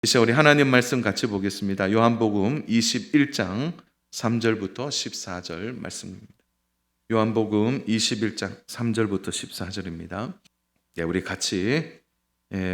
이제 우리 하나님 말씀 같이 보겠습니다. 요한복음 21장 3절부터 14절 말씀입니다. 요한복음 21장 3절부터 14절입니다. 우리 같이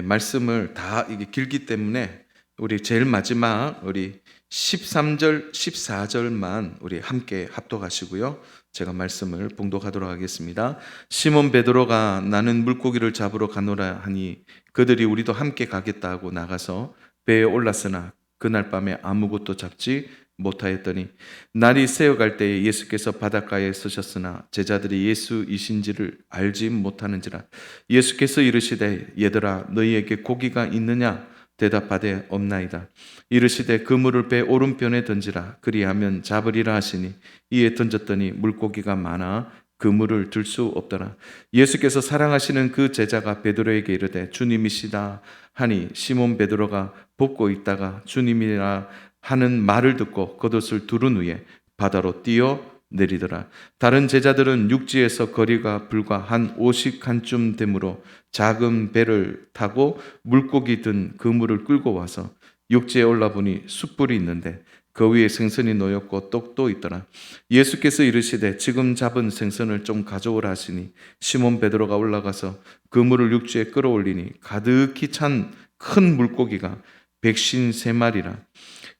말씀을 다 이게 길기 때문에 우리 제일 마지막 우리 13절, 14절만 우리 함께 합독하시고요. 제가 말씀을 봉독하도록 하겠습니다. 시몬 베드로가 나는 물고기를 잡으러 가노라 하니 그들이 우리도 함께 가겠다 하고 나가서 배에 올랐으나 그날 밤에 아무것도 잡지 못하였더니 날이 새어갈 때에 예수께서 바닷가에 서셨으나 제자들이 예수이신지를 알지 못하는지라. 예수께서 이르시되 얘들아 너희에게 고기가 있느냐 대답하되 없나이다. 이르시되 그물을 배 오른편에 던지라 그리하면 잡으리라 하시니 이에 던졌더니 물고기가 많아 그물을 들 수 없더라. 예수께서 사랑하시는 그 제자가 베드로에게 이르되 주님이시다 하니 시몬 베드로가 벗고 있다가 주님이라 하는 말을 듣고 겉옷을 두른 후에 바다로 뛰어 내리더라. 다른 제자들은 육지에서 거리가 불과 한 오씩한쯤 되므로 작은 배를 타고 물고기 든 그물을 끌고 와서 육지에 올라보니 숯불이 있는데 그 위에 생선이 놓였고 떡도 있더라. 예수께서 이르시되 지금 잡은 생선을 좀 가져오라 하시니 시몬 베드로가 올라가서 그물을 육지에 끌어올리니 가득히 찬 큰 물고기가 153마리라.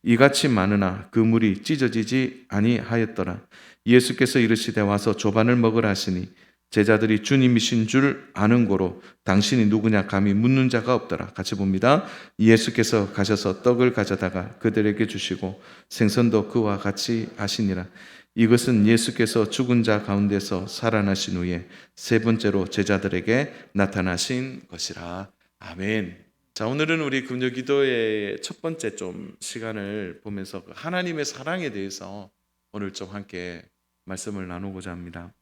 이같이 많으나 그물이 찢어지지 아니하였더라. 예수께서 이르시되 와서 조반을 먹으라 하시니 제자들이 주님이신 줄 아는 고로 당신이 누구냐 감히 묻는 자가 없더라. 같이 봅니다. 예수께서 가셔서 떡을 가져다가 그들에게 주시고 생선도 그와 같이 하시니라. 이것은 예수께서 죽은 자 가운데서 살아나신 후에 세 번째로 제자들에게 나타나신 것이라. 아멘. 자, 오늘은 우리 금요 기도의 첫 번째 좀 시간을 보면서 하나님의 사랑에 대해서 오늘 좀 함께 말씀을 나누고자 합니다.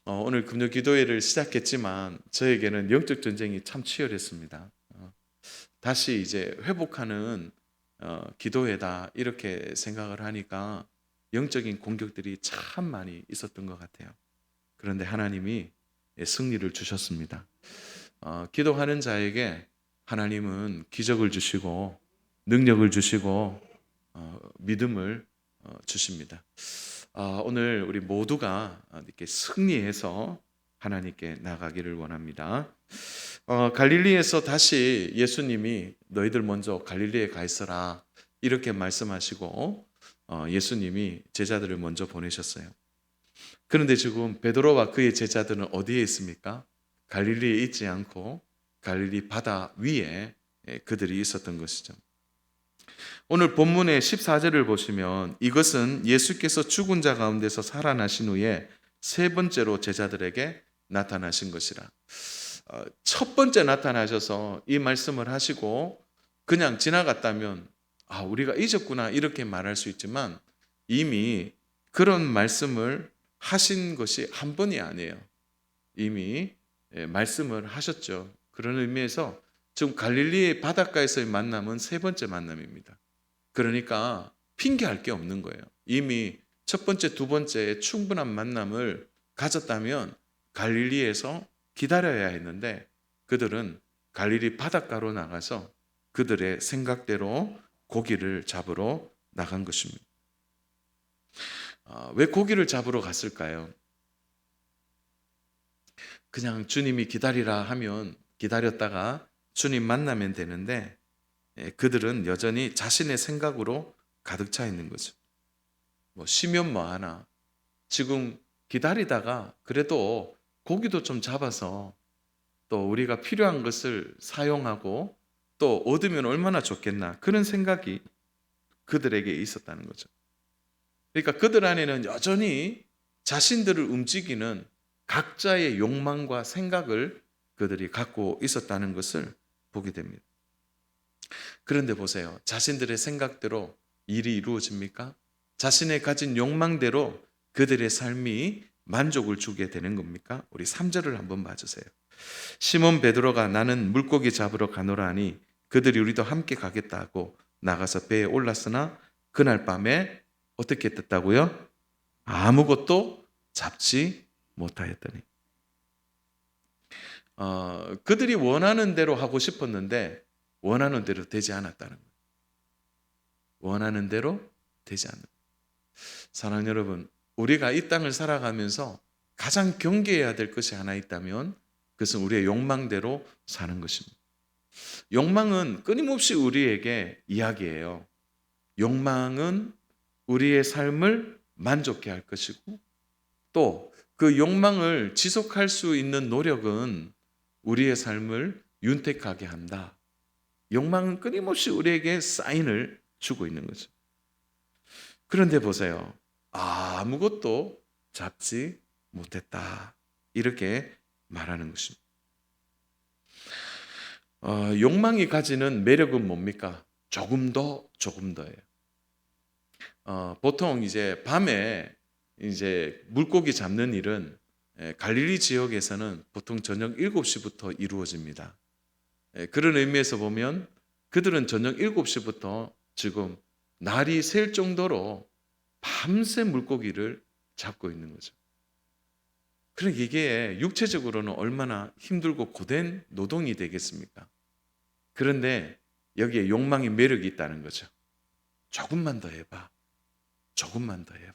오늘 금요 기도회를 시작했지만 저에게는 영적 전쟁이 참 치열했습니다. 다시 이제 회복하는 기도회다 이렇게 생각을 하니까 영적인 공격들이 참 많이 있었던 것 같아요. 그런데 하나님이 승리를 주셨습니다. 기도하는 자에게 하나님은 기적을 주시고 능력을 주시고 믿음을 주십니다. 오늘 우리 모두가 이렇게 승리해서 하나님께 나가기를 원합니다. 갈릴리에서 다시 예수님이 너희들 먼저 갈릴리에 가 있어라 이렇게 말씀하시고 예수님이 제자들을 먼저 보내셨어요. 그런데 지금 베드로와 그의 제자들은 어디에 있습니까? 갈릴리에 있지 않고 갈릴리 바다 위에 그들이 있었던 것이죠. 오늘 본문의 14절을 보시면 이것은 예수께서 죽은 자 가운데서 살아나신 후에 세 번째로 제자들에게 나타나신 것이라. 첫 번째 나타나셔서 이 말씀을 하시고 그냥 지나갔다면 우리가 잊었구나 이렇게 말할 수 있지만 이미 그런 말씀을 하신 것이 한 번이 아니에요. 이미 말씀을 하셨죠. 그런 의미에서 지금 갈릴리의 바닷가에서의 만남은 세 번째 만남입니다. 그러니까 핑계할 게 없는 거예요. 이미 첫 번째, 두 번째에 충분한 만남을 가졌다면 갈릴리에서 기다려야 했는데 그들은 갈릴리 바닷가로 나가서 그들의 생각대로 고기를 잡으러 나간 것입니다. 왜 고기를 잡으러 갔을까요? 그냥 주님이 기다리라 하면 기다렸다가 주님 만나면 되는데 그들은 여전히 자신의 생각으로 가득 차 있는 거죠. 쉬면 뭐하나 지금 기다리다가 그래도 고기도 좀 잡아서 또 우리가 필요한 것을 사용하고 또 얻으면 얼마나 좋겠나 그런 생각이 그들에게 있었다는 거죠. 그러니까 그들 안에는 여전히 자신들을 움직이는 각자의 욕망과 생각을 그들이 갖고 있었다는 것을 보게 됩니다. 그런데 보세요. 자신들의 생각대로 일이 이루어집니까? 자신의 가진 욕망대로 그들의 삶이 만족을 주게 되는 겁니까? 우리 3절을 한번 봐주세요. 시몬 베드로가 나는 물고기 잡으러 가노라 하니 그들이 우리도 함께 가겠다 하고 나가서 배에 올랐으나 그날 밤에 어떻게 됐다고요? 아무것도 잡지 못하였더니. 그들이 원하는 대로 하고 싶었는데 원하는 대로 되지 않았다는 거예요. 원하는 대로 되지 않는 거예요. 사랑하는 여러분, 우리가 이 땅을 살아가면서 가장 경계해야 될 것이 하나 있다면 그것은 우리의 욕망대로 사는 것입니다. 욕망은 끊임없이 우리에게 이야기해요. 욕망은 우리의 삶을 만족해 할 것이고 또 그 욕망을 지속할 수 있는 노력은 우리의 삶을 윤택하게 한다. 욕망은 끊임없이 우리에게 사인을 주고 있는 거죠. 그런데 보세요. 아무것도 잡지 못했다. 이렇게 말하는 것입니다. 욕망이 가지는 매력은 뭡니까? 조금 더예요. 보통 이제 밤에 이제 물고기 잡는 일은 갈릴리 지역에서는 보통 저녁 7시부터 이루어집니다. 그런 의미에서 보면 그들은 저녁 7시부터 지금 날이 셀 정도로 밤새 물고기를 잡고 있는 거죠. 그러니까 이게 육체적으로는 얼마나 힘들고 고된 노동이 되겠습니까? 그런데 여기에 욕망의 매력이 있다는 거죠. 조금만 더 해봐. 조금만 더 해봐.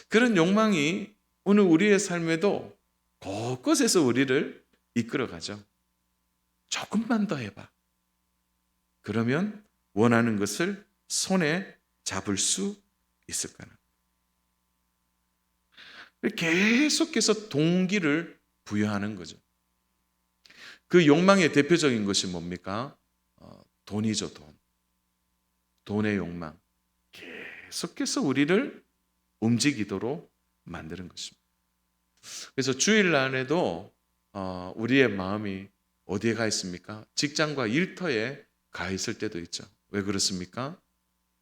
그런 욕망이 오늘 우리의 삶에도 곳곳에서 우리를 이끌어가죠. 조금만 더 해봐. 그러면 원하는 것을 손에 잡을 수 있을 거야. 계속해서 동기를 부여하는 거죠. 그 욕망의 대표적인 것이 뭡니까? 돈이죠, 돈. 돈의 욕망. 계속해서 우리를 움직이도록 만드는 것입니다. 그래서 주일날에도 우리의 마음이 어디에 가 있습니까? 직장과 일터에 가 있을 때도 있죠. 왜 그렇습니까?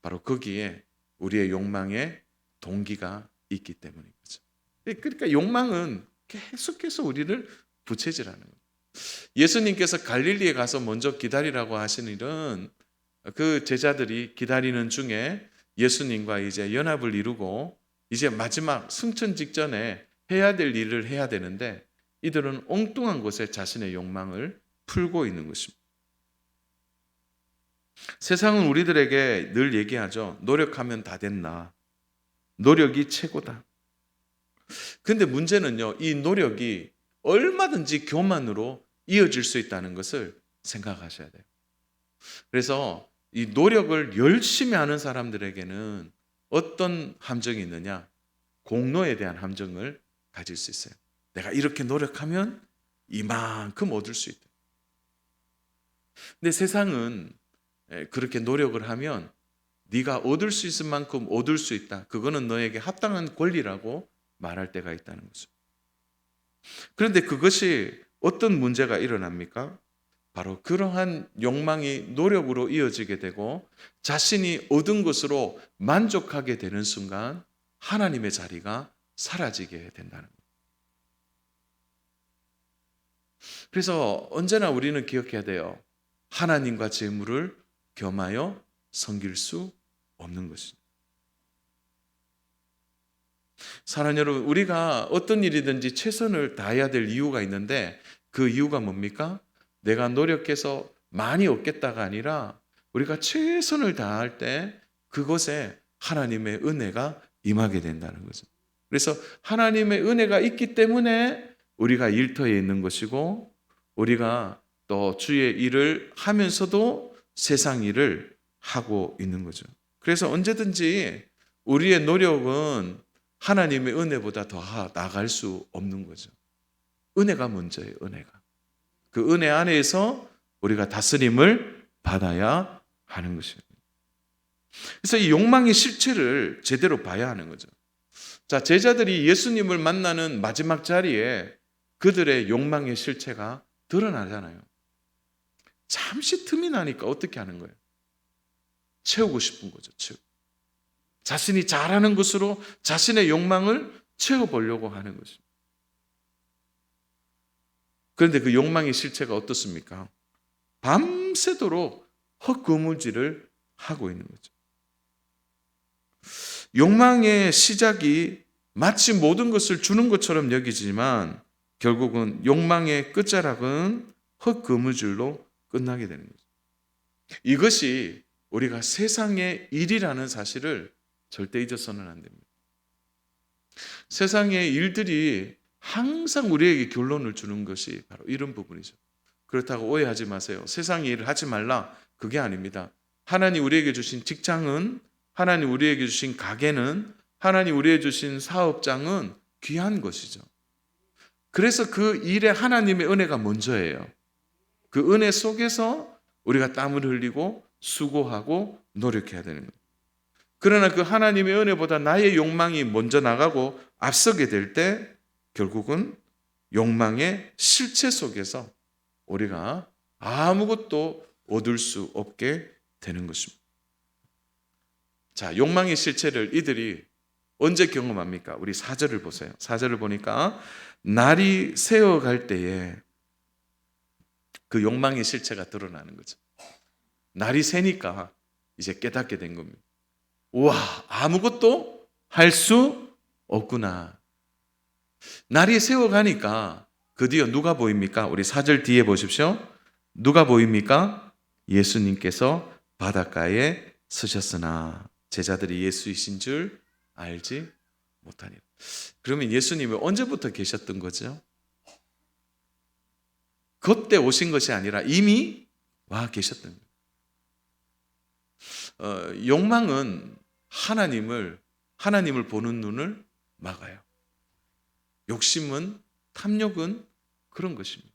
바로 거기에 우리의 욕망의 동기가 있기 때문인 거죠. 그러니까 욕망은 계속해서 우리를 부채질하는 거예요. 예수님께서 갈릴리에 가서 먼저 기다리라고 하신 일은 그 제자들이 기다리는 중에 예수님과 이제 연합을 이루고 이제 마지막 승천 직전에 해야 될 일을 해야 되는데 이들은 엉뚱한 곳에 자신의 욕망을 풀고 있는 것입니다. 세상은 우리들에게 늘 얘기하죠. 노력하면 다 됐나. 노력이 최고다. 근데 문제는요, 이 노력이 얼마든지 교만으로 이어질 수 있다는 것을 생각하셔야 돼요. 그래서 이 노력을 열심히 하는 사람들에게는 어떤 함정이 있느냐? 공로에 대한 함정을 가질 수 있어요. 내가 이렇게 노력하면 이만큼 얻을 수 있다. 근데 세상은 그렇게 노력을 하면 네가 얻을 수 있을 만큼 얻을 수 있다. 그거는 너에게 합당한 권리라고 말할 때가 있다는 거죠. 그런데 그것이 어떤 문제가 일어납니까? 바로 그러한 욕망이 노력으로 이어지게 되고 자신이 얻은 것으로 만족하게 되는 순간 하나님의 자리가 사라지게 된다는 거예요. 그래서 언제나 우리는 기억해야 돼요. 하나님과 재물을 겸하여 섬길 수 없는 것입니다. 사랑하는 여러분, 우리가 어떤 일이든지 최선을 다해야 될 이유가 있는데 그 이유가 뭡니까? 내가 노력해서 많이 얻겠다가 아니라 우리가 최선을 다할 때 그것에 하나님의 은혜가 임하게 된다는 거죠. 그래서 하나님의 은혜가 있기 때문에 우리가 일터에 있는 것이고 우리가 또 주의 일을 하면서도 세상 일을 하고 있는 거죠. 그래서 언제든지 우리의 노력은 하나님의 은혜보다 더 나아갈 수 없는 거죠. 은혜가 먼저예요, 은혜가. 그 은혜 안에서 우리가 다스림을 받아야 하는 것입니다. 그래서 이 욕망의 실체를 제대로 봐야 하는 거죠. 자, 제자들이 예수님을 만나는 마지막 자리에 그들의 욕망의 실체가 드러나잖아요. 잠시 틈이 나니까 어떻게 하는 거예요? 채우고 싶은 거죠. 자신이 잘하는 것으로 자신의 욕망을 채워보려고 하는 것입니다. 그런데 그 욕망의 실체가 어떻습니까? 밤새도록 헛거무질을 하고 있는 거죠. 욕망의 시작이 마치 모든 것을 주는 것처럼 여기지만 결국은 욕망의 끝자락은 헛거무질로 끝나게 되는 거죠. 이것이 우리가 세상의 일이라는 사실을 절대 잊어서는 안 됩니다. 세상의 일들이 항상 우리에게 결론을 주는 것이 바로 이런 부분이죠. 그렇다고 오해하지 마세요. 세상의 일을 하지 말라. 그게 아닙니다. 하나님 우리에게 주신 직장은, 하나님 우리에게 주신 가게는, 하나님 우리에게 주신 사업장은 귀한 것이죠. 그래서 그 일에 하나님의 은혜가 먼저예요. 그 은혜 속에서 우리가 땀을 흘리고 수고하고 노력해야 되는 거예요. 그러나 그 하나님의 은혜보다 나의 욕망이 먼저 나가고 앞서게 될 때 결국은 욕망의 실체 속에서 우리가 아무것도 얻을 수 없게 되는 것입니다. 자, 욕망의 실체를 이들이 언제 경험합니까? 우리 4절을 보세요. 4절을 보니까 날이 새어갈 때에 그 욕망의 실체가 드러나는 거죠. 날이 새니까 이제 깨닫게 된 겁니다. 우와, 아무것도 할 수 없구나. 날이 새어가니까 드디어 누가 보입니까? 우리 4절 뒤에 보십시오. 누가 보입니까? 예수님께서 바닷가에 서셨으나 제자들이 예수이신 줄 알지 못하니라. 그러면 예수님이 언제부터 계셨던 거죠? 그때 오신 것이 아니라 이미 와 계셨던 거예요. 욕망은 하나님을 보는 눈을 막아요. 욕심은, 탐욕은 그런 것입니다.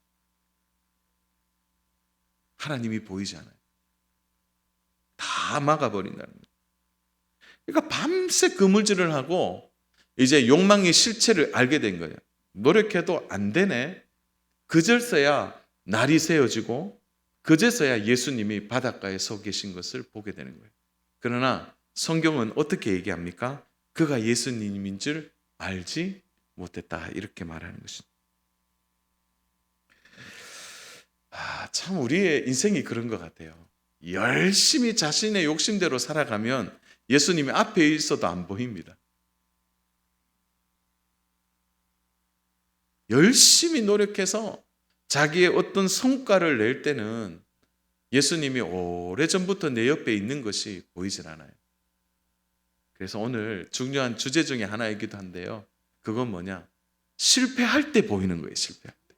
하나님이 보이지 않아요. 다 막아버린다는 거예요. 그러니까 밤새 그물질을 하고 이제 욕망의 실체를 알게 된 거예요. 노력해도 안 되네. 그제서야 날이 새어지고 그제서야 예수님이 바닷가에 서 계신 것을 보게 되는 거예요. 그러나 성경은 어떻게 얘기합니까? 그가 예수님인 줄 알지 못했다. 이렇게 말하는 것입니다. 참 우리의 인생이 그런 것 같아요. 열심히 자신의 욕심대로 살아가면 예수님이 앞에 있어도 안 보입니다. 열심히 노력해서 자기의 어떤 성과를 낼 때는 예수님이 오래전부터 내 옆에 있는 것이 보이질 않아요. 그래서 오늘 중요한 주제 중에 하나이기도 한데요. 그건 뭐냐? 실패할 때 보이는 거예요. 실패할 때.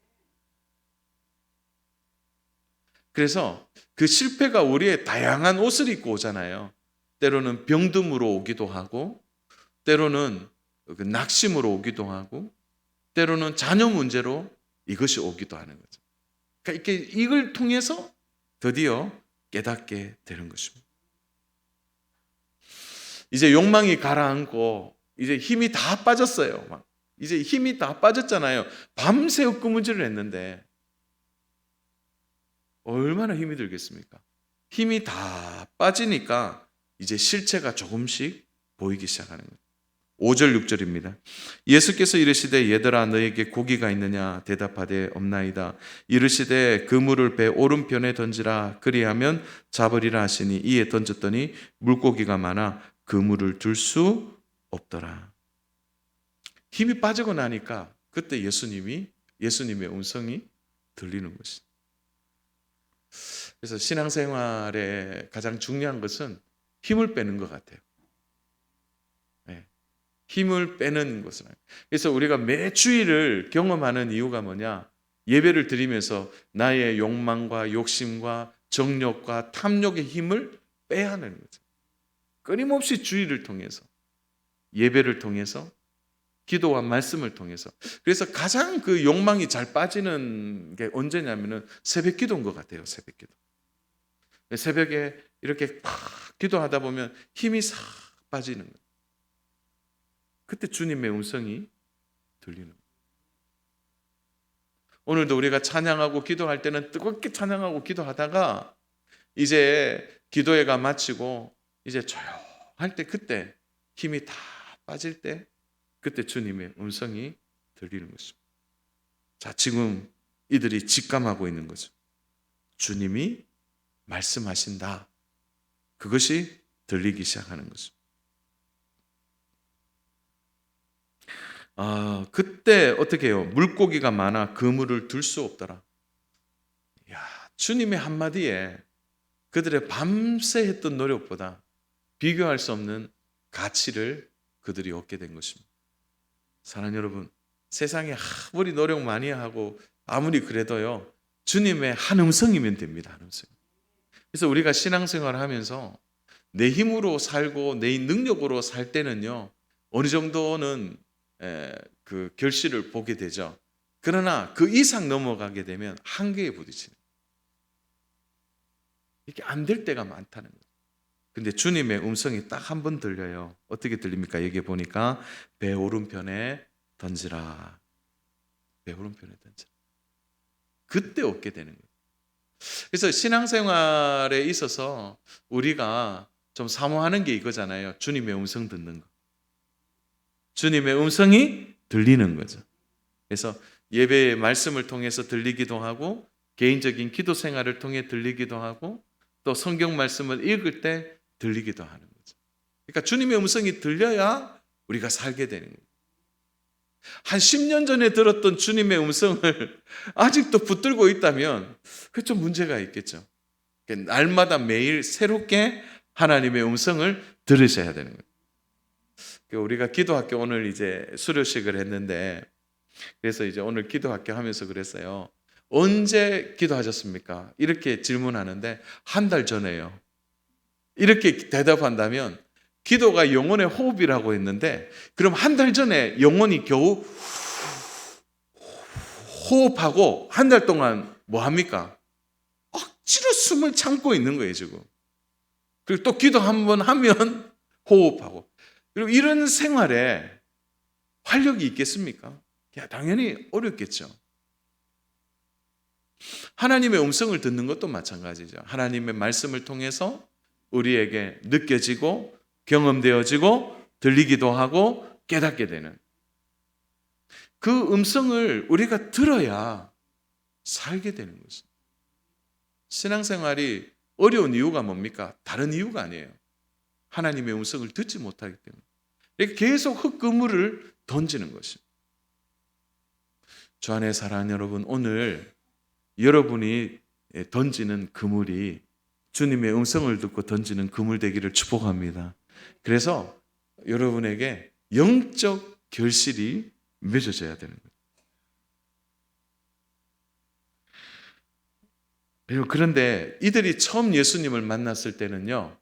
그래서 그 실패가 우리의 다양한 옷을 입고 오잖아요. 때로는 병듦으로 오기도 하고, 때로는 낙심으로 오기도 하고, 때로는 자녀 문제로 이것이 오기도 하는 거죠. 그러니까 이걸 통해서 드디어 깨닫게 되는 것입니다. 이제 욕망이 가라앉고 이제 힘이 다 빠졌어요. 이제 힘이 다 빠졌잖아요. 밤새 엊그무질을 했는데 얼마나 힘이 들겠습니까? 힘이 다 빠지니까 이제 실체가 조금씩 보이기 시작하는 거예요. 5절 6절입니다. 예수께서 이르시되 얘들아 너에게 고기가 있느냐 대답하되 없나이다. 이르시되 그물을 배 오른편에 던지라 그리하면 잡으리라 하시니 이에 던졌더니 물고기가 많아 그물을 들 수 없더라. 힘이 빠지고 나니까 그때 예수님의 음성이 들리는 것이죠. 그래서 신앙생활에 가장 중요한 것은 힘을 빼는 것 같아요. 힘을 빼는 것은. 그래서 우리가 매 주일을 경험하는 이유가 뭐냐? 예배를 드리면서 나의 욕망과 욕심과 정욕과 탐욕의 힘을 빼야 하는 거죠. 끊임없이 주일을 통해서, 예배를 통해서, 기도와 말씀을 통해서. 그래서 가장 그 욕망이 잘 빠지는 게 언제냐면은 새벽 기도인 것 같아요. 새벽 기도. 새벽에 이렇게 팍 기도하다 보면 힘이 싹 빠지는 거예요. 그때 주님의 음성이 들리는 거예요. 오늘도 우리가 찬양하고 기도할 때는 뜨겁게 찬양하고 기도하다가 이제 기도회가 마치고 이제 조용할 때 그때 힘이 다 빠질 때 그때 주님의 음성이 들리는 것입니다. 자, 지금 이들이 직감하고 있는 거죠. 주님이 말씀하신다. 그것이 들리기 시작하는 거죠. 그때 어떻게 해요? 물고기가 많아 그물을 들 수 없더라. 야, 주님의 한마디에 그들의 밤새 했던 노력보다 비교할 수 없는 가치를 그들이 얻게 된 것입니다. 사랑하는 여러분, 세상에 아무리 노력 많이 하고 아무리 그래도요, 주님의 한 음성이면 됩니다. 한 음성. 그래서 우리가 신앙생활을 하면서 내 힘으로 살고 내 능력으로 살 때는요, 어느 정도는 그 결실을 보게 되죠. 그러나 그 이상 넘어가게 되면 한계에 부딪히는, 이게 안 될 때가 많다는 거예요. 근데 주님의 음성이 딱 한 번 들려요. 어떻게 들립니까? 여기 보니까 배 오른편에 던지라. 배 오른편에 던지라. 그때 얻게 되는 거예요. 그래서 신앙생활에 있어서 우리가 좀 사모하는 게 이거잖아요. 주님의 음성 듣는 거. 주님의 음성이 들리는 거죠. 그래서 예배의 말씀을 통해서 들리기도 하고, 개인적인 기도 생활을 통해 들리기도 하고, 또 성경 말씀을 읽을 때 들리기도 하는 거죠. 그러니까 주님의 음성이 들려야 우리가 살게 되는 거예요. 한 10년 전에 들었던 주님의 음성을 아직도 붙들고 있다면 그 좀 문제가 있겠죠. 날마다 매일 새롭게 하나님의 음성을 들으셔야 되는 거예요. 우리가 기도학교 오늘 이제 수료식을 했는데, 그래서 이제 오늘 기도학교 하면서 그랬어요. 언제 기도하셨습니까? 이렇게 질문하는데 한 달 전에요. 이렇게 대답한다면 기도가 영혼의 호흡이라고 했는데, 그럼 한 달 전에 영혼이 겨우 호흡하고 한 달 동안 뭐 합니까? 억지로 숨을 참고 있는 거예요, 지금. 그리고 또 기도 한번 하면 호흡하고. 그리고 이런 생활에 활력이 있겠습니까? 당연히 어렵겠죠. 하나님의 음성을 듣는 것도 마찬가지죠. 하나님의 말씀을 통해서 우리에게 느껴지고 경험되어지고 들리기도 하고 깨닫게 되는, 그 음성을 우리가 들어야 살게 되는 것입니다. 신앙생활이 어려운 이유가 뭡니까? 다른 이유가 아니에요. 하나님의 음성을 듣지 못하기 때문에 계속 흙그물을 던지는 것입니다. 주 안에 사랑하는 여러분, 오늘 여러분이 던지는 그물이 주님의 음성을 듣고 던지는 그물 되기를 축복합니다. 그래서 여러분에게 영적 결실이 맺어져야 되는 거예요. 그런데 이들이 처음 예수님을 만났을 때는요,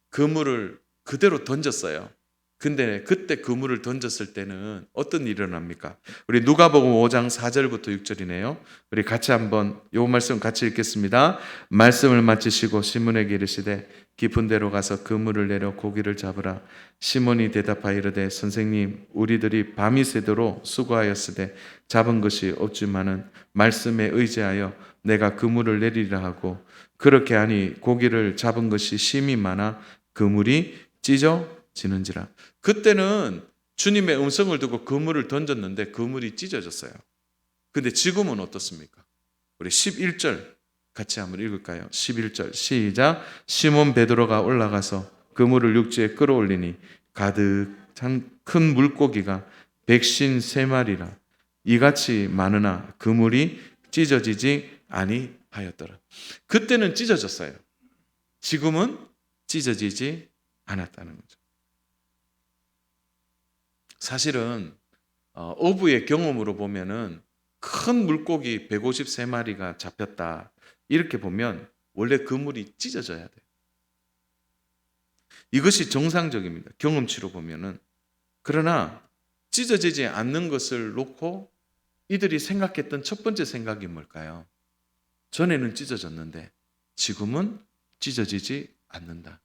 그물을 그대로 던졌어요. 근데 그때 그물을 던졌을 때는 어떤 일이 일어납니까? 우리 누가복음 5장 4절부터 6절이네요. 우리 같이 한번 이 말씀 같이 읽겠습니다. 말씀을 마치시고 시몬에게 이르시되 깊은 데로 가서 그물을 내려 고기를 잡으라. 시몬이 대답하여 이르되 선생님, 우리들이 밤이 새도록 수고하였으되 잡은 것이 없지만은 말씀에 의지하여 내가 그물을 내리라 하고, 그렇게 하니 고기를 잡은 것이 심히 많아 그물이 찢어지는지라. 그때는 주님의 음성을 듣고 그물을 던졌는데 그물이 찢어졌어요. 근데 지금은 어떻습니까? 우리 11절 같이 한번 읽을까요? 11절 시작. 시몬 베드로가 올라가서 그물을 육지에 끌어올리니 가득 찬 큰 물고기가 153마리라 이같이 많으나 그물이 찢어지지 아니하였더라. 그때는 찢어졌어요. 지금은 찢어지지 않았다는 거죠. 사실은 어부의 경험으로 보면은 큰 물고기 153마리가 잡혔다, 이렇게 보면 원래 그물이 찢어져야 돼요. 이것이 정상적입니다. 경험치로 보면은. 그러나 찢어지지 않는 것을 놓고 이들이 생각했던 첫 번째 생각이 뭘까요? 전에는 찢어졌는데 지금은 찢어지지 않는다.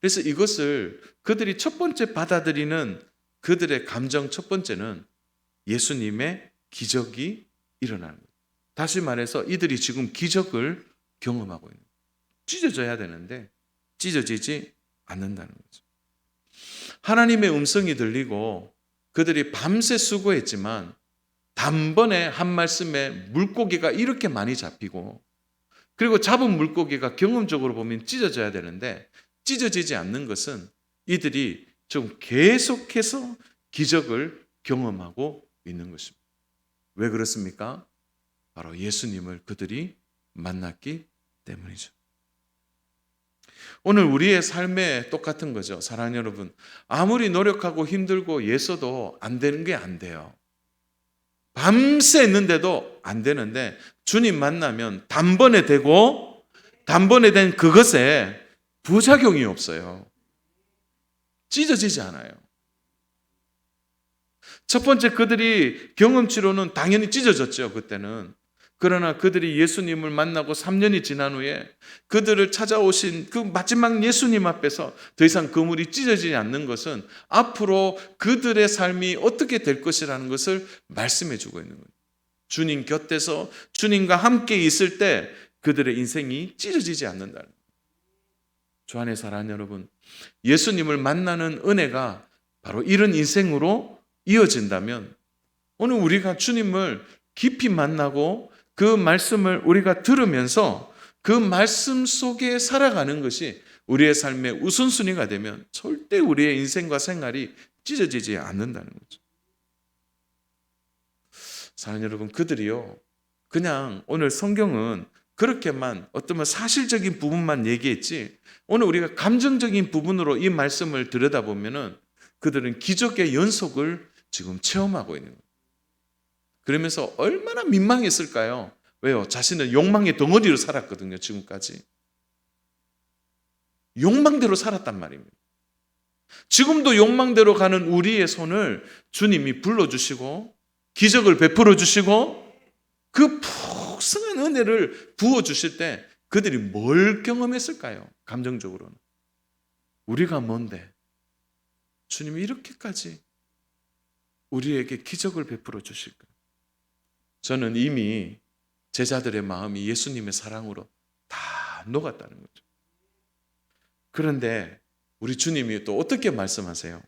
그래서 이것을 그들이 첫 번째 받아들이는 그들의 감정 첫 번째는 예수님의 기적이 일어나는 거예요. 다시 말해서 이들이 지금 기적을 경험하고 있는 거예요. 찢어져야 되는데 찢어지지 않는다는 거죠. 하나님의 음성이 들리고 그들이 밤새 수고했지만 단번에 한 말씀에 물고기가 이렇게 많이 잡히고, 그리고 잡은 물고기가 경험적으로 보면 찢어져야 되는데 찢어지지 않는 것은 이들이 좀 계속해서 기적을 경험하고 있는 것입니다. 왜 그렇습니까? 바로 예수님을 그들이 만났기 때문이죠. 오늘 우리의 삶에 똑같은 거죠. 사랑하는 여러분, 아무리 노력하고 힘들고 애써도 안 되는 게 안 돼요. 밤새 했는데도 안 되는데 주님 만나면 단번에 되고 단번에 된 그것에 부작용이 없어요. 찢어지지 않아요. 첫 번째, 그들이 경험치로는 당연히 찢어졌죠, 그때는. 그러나 그들이 예수님을 만나고 3년이 지난 후에 그들을 찾아오신 그 마지막 예수님 앞에서 더 이상 그물이 찢어지지 않는 것은 앞으로 그들의 삶이 어떻게 될 것이라는 것을 말씀해 주고 있는 거예요. 주님 곁에서 주님과 함께 있을 때 그들의 인생이 찢어지지 않는다는 거예요. 주 안에 사랑하는 여러분, 예수님을 만나는 은혜가 바로 이런 인생으로 이어진다면 오늘 우리가 주님을 깊이 만나고 그 말씀을 우리가 들으면서 그 말씀 속에 살아가는 것이 우리의 삶의 우선순위가 되면 절대 우리의 인생과 생활이 찢어지지 않는다는 거죠. 사랑하는 여러분, 그들이요, 그냥 오늘 성경은 그렇게만 어떤 사실적인 부분만 얘기했지, 오늘 우리가 감정적인 부분으로 이 말씀을 들여다보면은 그들은 기적의 연속을 지금 체험하고 있는 거예요. 그러면서 얼마나 민망했을까요? 왜요? 자신은 욕망의 덩어리로 살았거든요, 지금까지. 욕망대로 살았단 말입니다. 지금도 욕망대로 가는 우리의 손을 주님이 불러주시고 기적을 베풀어 주시고 그 풍성한 은혜를 부어주실 때 그들이 뭘 경험했을까요? 감정적으로는. 우리가 뭔데? 주님이 이렇게까지 우리에게 기적을 베풀어 주실까? 저는 이미 제자들의 마음이 예수님의 사랑으로 다 녹았다는 거죠. 그런데 우리 주님이 또 어떻게 말씀하세요?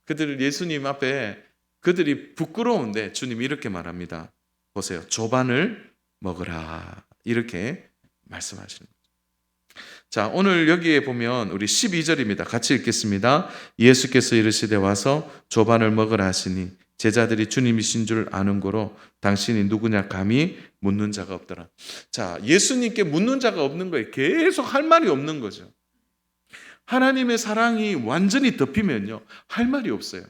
그들 예수님 앞에 그들이 부끄러운데 주님이 이렇게 말합니다. 보세요. 조반을 먹으라. 이렇게 말씀하시는 거죠. 자, 오늘 여기에 보면 우리 12절입니다. 같이 읽겠습니다. 예수께서 이르시되 와서 조반을 먹으라 하시니 제자들이 주님이신 줄 아는 고로 당신이 누구냐 감히 묻는 자가 없더라. 자, 예수님께 묻는 자가 없는 거예요. 계속 할 말이 없는 거죠. 하나님의 사랑이 완전히 덮이면요, 할 말이 없어요.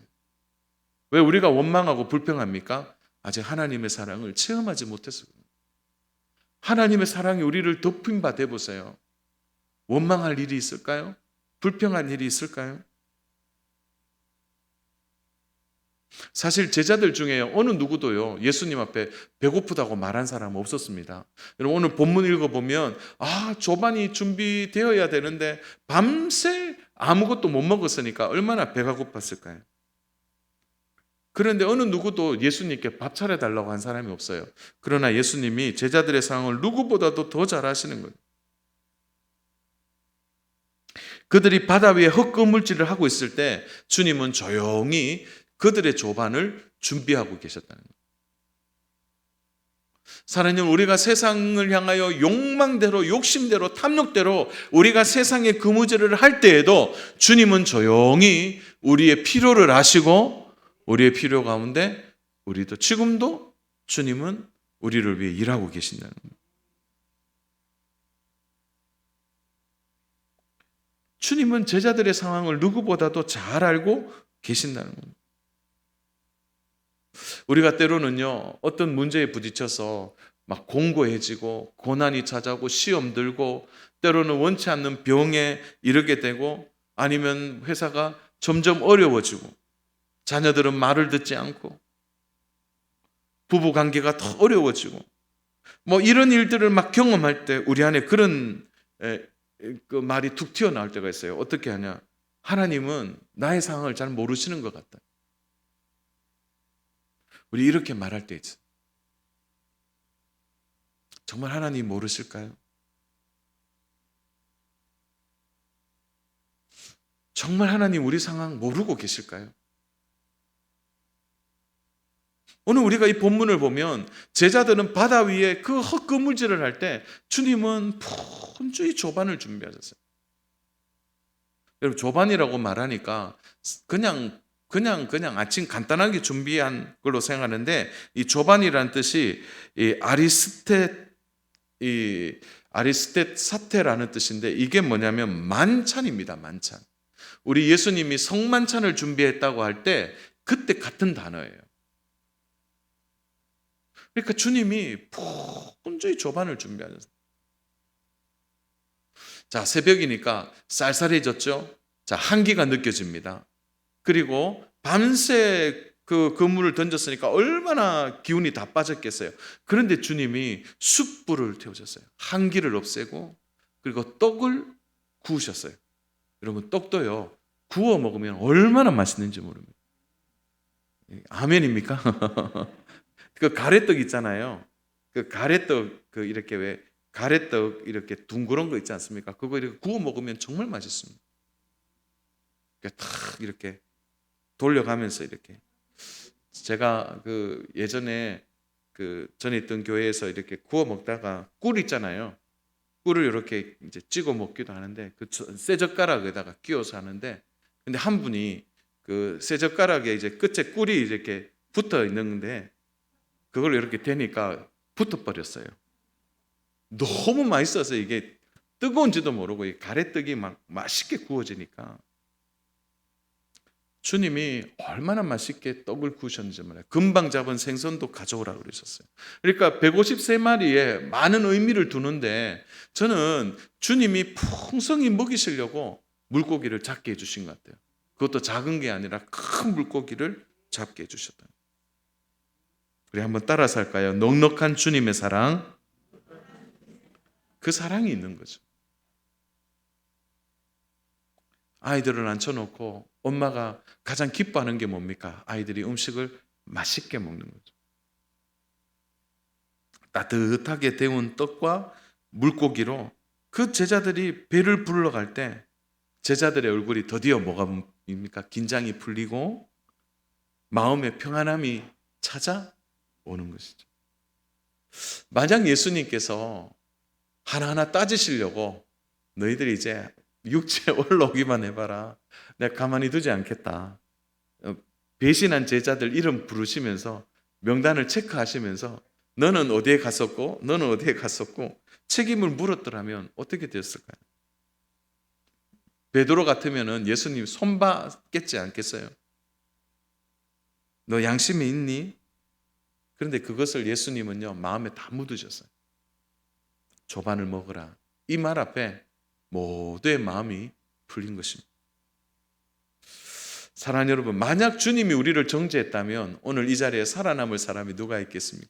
왜 우리가 원망하고 불평합니까? 아직 하나님의 사랑을 체험하지 못했어요. 하나님의 사랑이 우리를 덮인 바 되보세요. 원망할 일이 있을까요? 불평할 일이 있을까요? 사실 제자들 중에 어느 누구도요, 예수님 앞에 배고프다고 말한 사람은 없었습니다. 여러분, 오늘 본문 읽어보면 조반이 준비되어야 되는데 밤새 아무것도 못 먹었으니까 얼마나 배가 고팠을까요? 그런데 어느 누구도 예수님께 밥 차려달라고 한 사람이 없어요. 그러나 예수님이 제자들의 상황을 누구보다도 더 잘 아시는 거예요. 그들이 바다 위에 헛그물질을 하고 있을 때 주님은 조용히 그들의 조반을 준비하고 계셨다는 거예요. 사랑하는 여러분, 우리가 세상을 향하여 욕망대로, 욕심대로, 탐욕대로 우리가 세상의 그무질을 할 때에도 주님은 조용히 우리의 필요를 아시고 우리의 필요 가운데 우리도 지금도 주님은 우리를 위해 일하고 계신다는 거예요. 주님은 제자들의 상황을 누구보다도 잘 알고 계신다는 겁니다. 우리가 때로는요, 어떤 문제에 부딪혀서 막 공고해지고 고난이 찾아오고 시험 들고 때로는 원치 않는 병에 이르게 되고 아니면 회사가 점점 어려워지고 자녀들은 말을 듣지 않고 부부 관계가 더 어려워지고 이런 일들을 막 경험할 때 우리 안에 그런 그 말이 툭 튀어나올 때가 있어요. 어떻게 하냐? 하나님은 나의 상황을 잘 모르시는 것 같다. 우리 이렇게 말할 때 있어요. 정말 하나님 모르실까요? 정말 하나님 우리 상황 모르고 계실까요? 오늘 우리가 이 본문을 보면 제자들은 바다 위에 그 헛그물질을 할 때 주님은 분주히 조반을 준비하셨어요. 여러분, 조반이라고 말하니까 그냥 아침 간단하게 준비한 걸로 생각하는데 이 조반이라는 뜻이 이 이 아리스테 사테라는 뜻인데 이게 뭐냐면 만찬입니다. 만찬. 우리 예수님이 성만찬을 준비했다고 할 때 그때 같은 단어예요. 그러니까 주님이 풍성히 조반을 준비하셨어요. 자, 새벽이니까 쌀쌀해졌죠? 자, 한기가 느껴집니다. 그리고 밤새 그 그물을 던졌으니까 얼마나 기운이 다 빠졌겠어요. 그런데 주님이 숯불을 태우셨어요. 한기를 없애고 그리고 떡을 구우셨어요. 여러분 떡도요 구워 먹으면 얼마나 맛있는지 모릅니다. 아멘입니까? 그 가래떡 있잖아요. 그 가래떡 그 이렇게 왜 가래떡 이렇게 둥그런 거 있지 않습니까? 그거 이렇게 구워 먹으면 정말 맛있습니다. 탁 이렇게 돌려가면서 이렇게 제가 그 예전에 그 전에 있던 교회에서 이렇게 구워 먹다가 꿀 있잖아요. 꿀을 이렇게 이제 찍어 먹기도 하는데 그 쇠젓가락에다가 끼워서 하는데 근데 한 분이 그 쇠젓가락에 이제 끝에 꿀이 이렇게 붙어 있는데 그걸 이렇게 대니까 붙어 버렸어요. 너무 맛있어서 이게 뜨거운지도 모르고 이 가래떡이 막 맛있게 구워지니까 주님이 얼마나 맛있게 떡을 구우셨는지 몰라요. 금방 잡은 생선도 가져오라고 그러셨어요. 그러니까 153마리에 많은 의미를 두는데 저는 주님이 풍성히 먹이시려고 물고기를 작게 해주신 것 같아요. 그것도 작은 게 아니라 큰 물고기를 잡게 해주셨다. 우리 한번 따라서 할까요? 넉넉한 주님의 사랑, 그 사랑이 있는 거죠. 아이들을 앉혀놓고 엄마가 가장 기뻐하는 게 뭡니까? 아이들이 음식을 맛있게 먹는 거죠. 따뜻하게 데운 떡과 물고기로 그 제자들이 배를 불러갈 때 제자들의 얼굴이 드디어 뭐가 뭡니까? 긴장이 풀리고 마음의 평안함이 찾아오는 것이죠. 만약 예수님께서 하나하나 따지시려고 너희들이 이제 육체에 올라오기만 해봐라. 내가 가만히 두지 않겠다. 배신한 제자들 이름 부르시면서 명단을 체크하시면서 너는 어디에 갔었고 너는 어디에 갔었고 책임을 물었더라면 어떻게 되었을까요? 베드로 같으면 예수님 손봤겠지 않겠어요? 너 양심이 있니? 그런데 그것을 예수님은요 마음에 다 묻으셨어요. 조반을 먹으라. 이 말 앞에 모두의 마음이 풀린 것입니다. 사랑하는 여러분, 만약 주님이 우리를 정죄했다면 오늘 이 자리에 살아남을 사람이 누가 있겠습니까?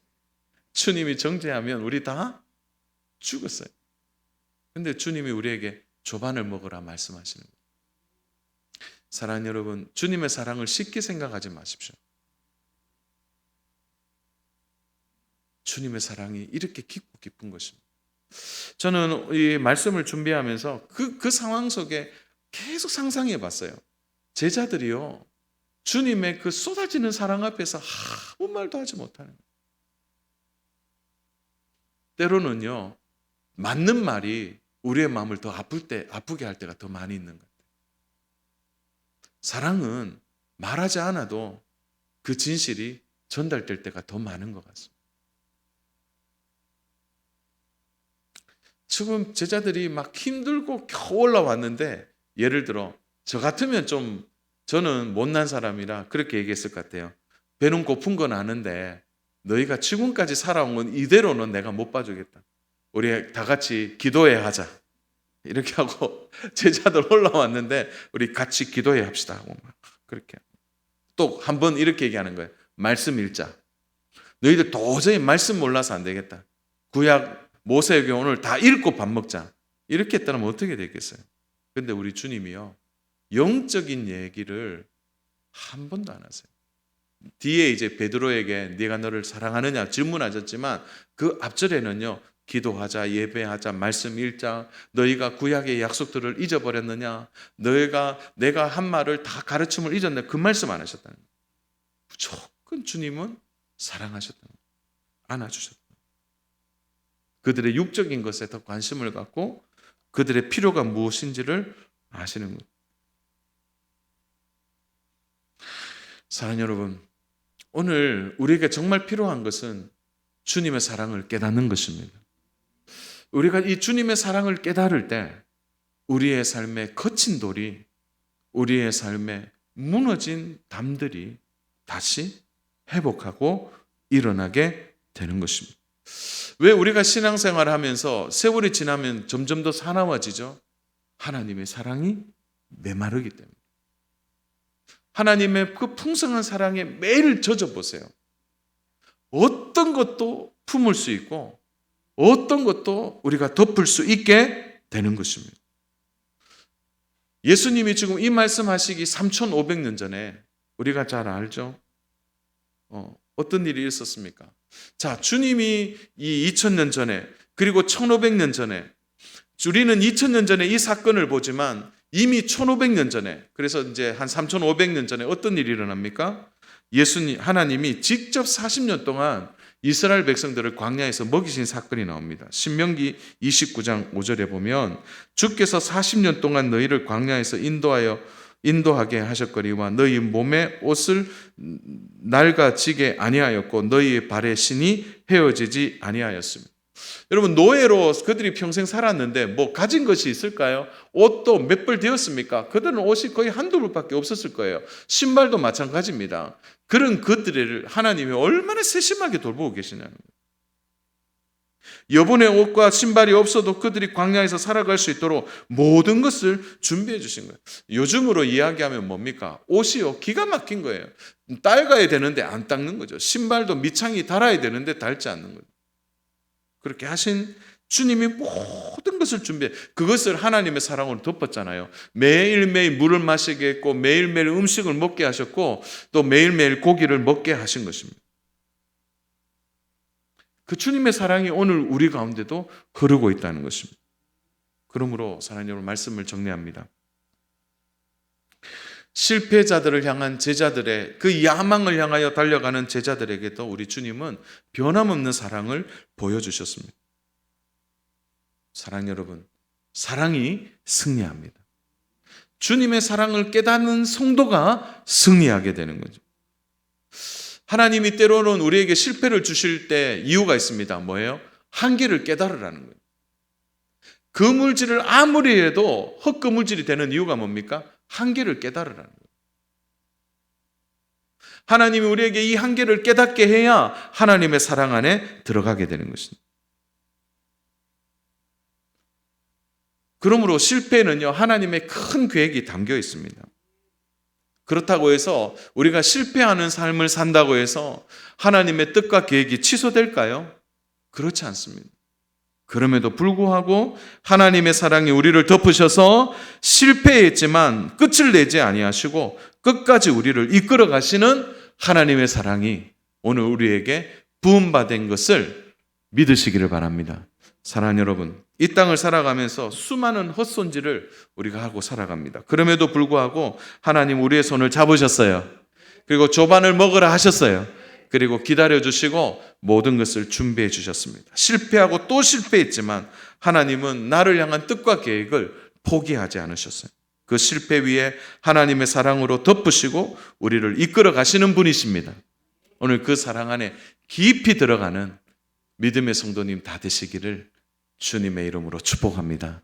주님이 정죄하면 우리 다 죽었어요. 그런데 주님이 우리에게 조반을 먹으라 말씀하시는 거예요. 사랑하는 여러분, 주님의 사랑을 쉽게 생각하지 마십시오. 주님의 사랑이 이렇게 깊고 깊은 것입니다. 저는 이 말씀을 준비하면서 그 상황 속에 계속 상상해 봤어요. 제자들이요, 주님의 그 쏟아지는 사랑 앞에서 아무 말도 하지 못하는 거예요. 때로는요, 맞는 말이 우리의 마음을 더 아프게 할 때가 더 많이 있는 것 같아요. 사랑은 말하지 않아도 그 진실이 전달될 때가 더 많은 것 같습니다. 지금 제자들이 막 힘들고 겨우 올라왔는데 예를 들어 저 같으면 좀 저는 못난 사람이라 그렇게 얘기했을 것 같아요. 배는 고픈 건 아는데 너희가 지금까지 살아온 건 이대로는 내가 못 봐주겠다. 우리 다 같이 기도해야 하자. 이렇게 하고 제자들 올라왔는데 우리 같이 기도해야 합시다 하고 막 그렇게 또 한 번 이렇게 얘기하는 거예요. 말씀 읽자. 너희들 도저히 말씀 몰라서 안 되겠다. 구약 모세에게 오늘 다 읽고 밥 먹자. 이렇게 했다면 어떻게 되겠어요? 근데 우리 주님이요, 영적인 얘기를 한 번도 안 하세요. 뒤에 이제 베드로에게 네가 너를 사랑하느냐 질문하셨지만 그 앞절에는요, 기도하자, 예배하자, 말씀 읽자, 너희가 구약의 약속들을 잊어버렸느냐, 내가 한 말을 다 가르침을 잊었네, 그 말씀 안 하셨다는 거예요. 무조건 주님은 사랑하셨다는 거예요. 안아주셨다. 그들의 육적인 것에 더 관심을 갖고 그들의 필요가 무엇인지를 아시는 것. 사랑하는 여러분, 오늘 우리에게 정말 필요한 것은 주님의 사랑을 깨닫는 것입니다. 우리가 이 주님의 사랑을 깨달을 때 우리의 삶에 거친 돌이, 우리의 삶에 무너진 담들이 다시 회복하고 일어나게 되는 것입니다. 왜 우리가 신앙생활을 하면서 세월이 지나면 점점 더 사나워지죠? 하나님의 사랑이 메마르기 때문에. 하나님의 그 풍성한 사랑에 매일 젖어보세요. 어떤 것도 품을 수 있고 어떤 것도 우리가 덮을 수 있게 되는 것입니다. 예수님이 지금 이 말씀하시기 3,500년 전에 우리가 잘 알죠? 어떤 일이 있었습니까? 자, 주님이 이 2000년 전에 그리고 1500년 전에, 우리는 2000년 전에 이 사건을 보지만 이미 1500년 전에, 그래서 이제 한 3500년 전에 어떤 일이 일어납니까? 하나님이 직접 40년 동안 이스라엘 백성들을 광야에서 먹이신 사건이 나옵니다. 신명기 29장 5절에 보면 주께서 40년 동안 너희를 광야에서 인도하게 하셨거니와 너희 몸에 옷을 낡아지게 아니하였고 너희의 발에 신이 헤어지지 아니하였습니다. 여러분, 노예로 그들이 평생 살았는데 뭐 가진 것이 있을까요? 옷도 몇 벌 되었습니까? 그들은 옷이 거의 한두 벌밖에 없었을 거예요. 신발도 마찬가지입니다. 그런 그들을 하나님이 얼마나 세심하게 돌보고 계시냐는 거예요. 여분의 옷과 신발이 없어도 그들이 광야에서 살아갈 수 있도록 모든 것을 준비해 주신 거예요. 요즘으로 이야기하면 뭡니까? 옷이요, 기가 막힌 거예요. 닦아야 되는데 안 닦는 거죠. 신발도 밑창이 달아야 되는데 닳지 않는 거죠. 그렇게 하신 주님이 모든 것을 준비해, 그것을 하나님의 사랑으로 덮었잖아요. 매일매일 물을 마시게 했고 매일매일 음식을 먹게 하셨고 또 매일매일 고기를 먹게 하신 것입니다. 그 주님의 사랑이 오늘 우리 가운데도 흐르고 있다는 것입니다. 그러므로 사랑하는 여러분, 말씀을 정리합니다. 실패자들을 향한 제자들의 그 야망을 향하여 달려가는 제자들에게도 우리 주님은 변함없는 사랑을 보여주셨습니다. 사랑 여러분, 사랑이 승리합니다. 주님의 사랑을 깨닫는 성도가 승리하게 되는 거죠. 하나님이 때로는 우리에게 실패를 주실 때 이유가 있습니다. 뭐예요? 한계를 깨달으라는 거예요. 그 물질을 아무리 해도 헛그물질이 되는 이유가 뭡니까? 한계를 깨달으라는 거예요. 하나님이 우리에게 이 한계를 깨닫게 해야 하나님의 사랑 안에 들어가게 되는 것입니다. 그러므로 실패는요, 하나님의 큰 계획이 담겨 있습니다. 그렇다고 해서 우리가 실패하는 삶을 산다고 해서 하나님의 뜻과 계획이 취소될까요? 그렇지 않습니다. 그럼에도 불구하고 하나님의 사랑이 우리를 덮으셔서 실패했지만 끝을 내지 아니하시고 끝까지 우리를 이끌어 가시는 하나님의 사랑이 오늘 우리에게 부음받은 것을 믿으시기를 바랍니다. 사랑하는 여러분, 이 땅을 살아가면서 수많은 헛손질을 우리가 하고 살아갑니다. 그럼에도 불구하고 하나님 우리의 손을 잡으셨어요. 그리고 조반을 먹으라 하셨어요. 그리고 기다려주시고 모든 것을 준비해 주셨습니다. 실패하고 또 실패했지만 하나님은 나를 향한 뜻과 계획을 포기하지 않으셨어요. 그 실패 위에 하나님의 사랑으로 덮으시고 우리를 이끌어 가시는 분이십니다. 오늘 그 사랑 안에 깊이 들어가는 믿음의 성도님 다 되시기를 주님의 이름으로 축복합니다.